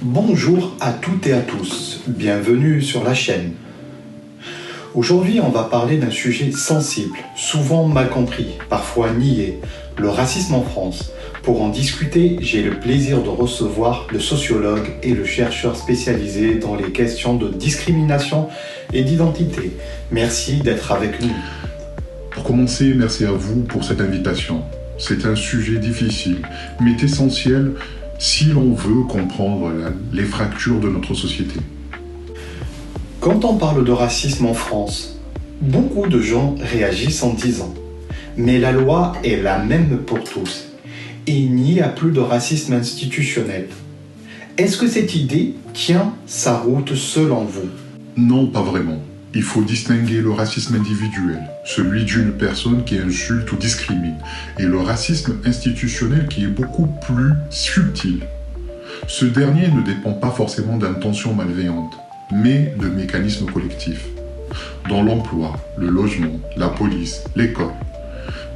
Bonjour à toutes et à tous, bienvenue sur la chaîne. Aujourd'hui, on va parler d'un sujet sensible, souvent mal compris, parfois nié, le racisme en France. Pour en discuter, j'ai le plaisir de recevoir le sociologue et le chercheur spécialisé dans les questions de discrimination et d'identité. Merci d'être avec nous. Pour commencer, merci à vous pour cette invitation. C'est un sujet difficile, mais essentiel si l'on veut comprendre les fractures de notre société. Quand on parle de racisme en France, beaucoup de gens réagissent en disant « Mais la loi est la même pour tous. Il n'y a plus de racisme institutionnel. » Est-ce que cette idée tient sa route selon vous? Non, pas vraiment. Il faut distinguer le racisme individuel, celui d'une personne qui insulte ou discrimine, et le racisme institutionnel qui est beaucoup plus subtil. Ce dernier ne dépend pas forcément d'intentions malveillantes, mais de mécanismes collectifs. Dans l'emploi, le logement, la police, l'école.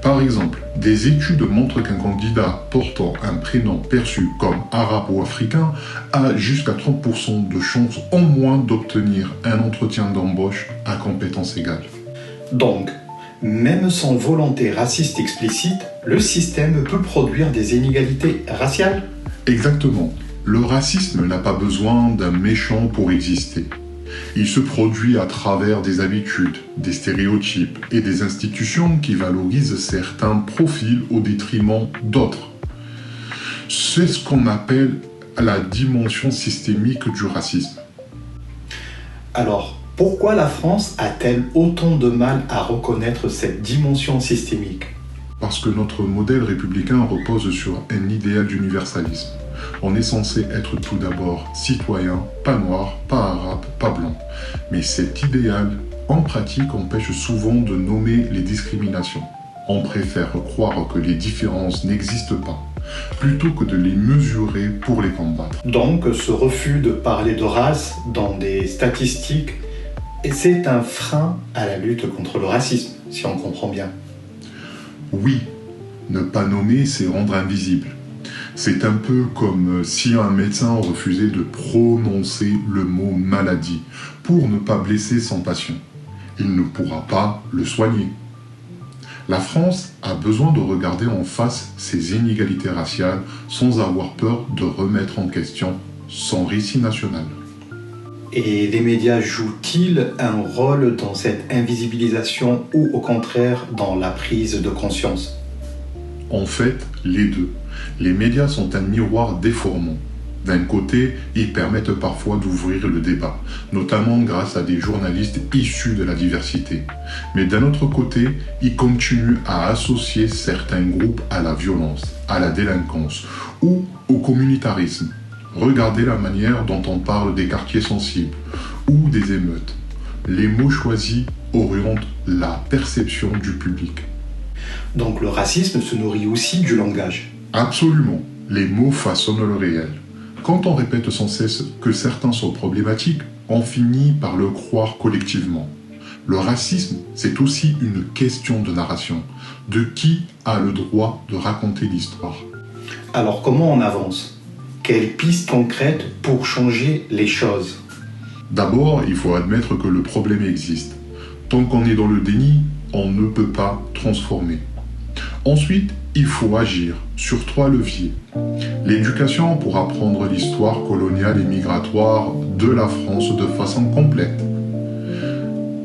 Par exemple, des études montrent qu'un candidat portant un prénom perçu comme arabe ou africain a jusqu'à 30% de chances en moins d'obtenir un entretien d'embauche à compétences égales. Donc, même sans volonté raciste explicite, le système peut produire des inégalités raciales? Exactement. Le racisme n'a pas besoin d'un méchant pour exister. Il se produit à travers des habitudes, des stéréotypes et des institutions qui valorisent certains profils au détriment d'autres. C'est ce qu'on appelle la dimension systémique du racisme. Alors, pourquoi la France a-t-elle autant de mal à reconnaître cette dimension systémique? Parce que notre modèle républicain repose sur un idéal d'universalisme. On est censé être tout d'abord citoyen, pas noir, pas arabe, pas blanc. Mais cet idéal, en pratique, empêche souvent de nommer les discriminations. On préfère croire que les différences n'existent pas, plutôt que de les mesurer pour les combattre. Donc, ce refus de parler de race dans des statistiques, c'est un frein à la lutte contre le racisme, si on comprend bien. Oui, ne pas nommer, c'est rendre invisible. C'est un peu comme si un médecin refusait de prononcer le mot maladie pour ne pas blesser son patient. Il ne pourra pas le soigner. La France a besoin de regarder en face ces inégalités raciales sans avoir peur de remettre en question son récit national. Et les médias jouent-ils un rôle dans cette invisibilisation ou au contraire dans la prise de conscience? En fait, les deux. Les médias sont un miroir déformant. D'un côté, ils permettent parfois d'ouvrir le débat, notamment grâce à des journalistes issus de la diversité. Mais d'un autre côté, ils continuent à associer certains groupes à la violence, à la délinquance ou au communautarisme. Regardez la manière dont on parle des quartiers sensibles ou des émeutes. Les mots choisis orientent la perception du public. Donc le racisme se nourrit aussi du langage. Absolument. Les mots façonnent le réel. Quand on répète sans cesse que certains sont problématiques, on finit par le croire collectivement. Le racisme, c'est aussi une question de narration. De qui a le droit de raconter l'histoire? Alors comment on avance? Quelles pistes concrètes pour changer les choses? D'abord, il faut admettre que le problème existe. Tant qu'on est dans le déni, on ne peut pas transformer. Ensuite, il faut agir sur 3 leviers. L'éducation pour apprendre l'histoire coloniale et migratoire de la France de façon complète.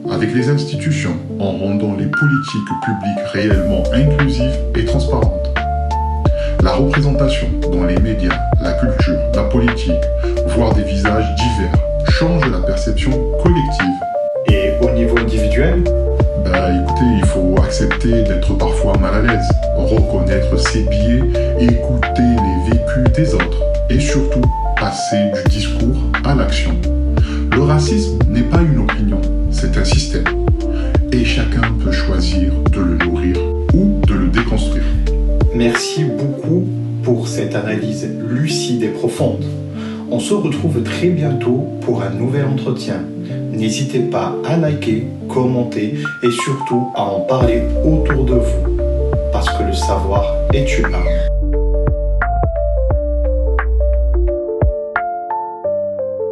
Avec les institutions, en rendant les politiques publiques réellement inclusives et transparentes. La représentation dans les médias, la culture, la politique, voire des visages divers, change la perception collective. Et au niveau individuel? Écoutez, il faut accepter d'être parfois mal à l'aise, reconnaître ses biais, écouter les vécus des autres et surtout passer du discours à l'action. Le racisme n'est pas une opinion, c'est un système et chacun peut choisir de le nourrir ou de le déconstruire. Merci beaucoup pour cette analyse lucide et profonde. On se retrouve très bientôt pour un nouvel entretien. N'hésitez pas à liker, commenter et surtout à en parler autour de vous. Parce que le savoir est humain.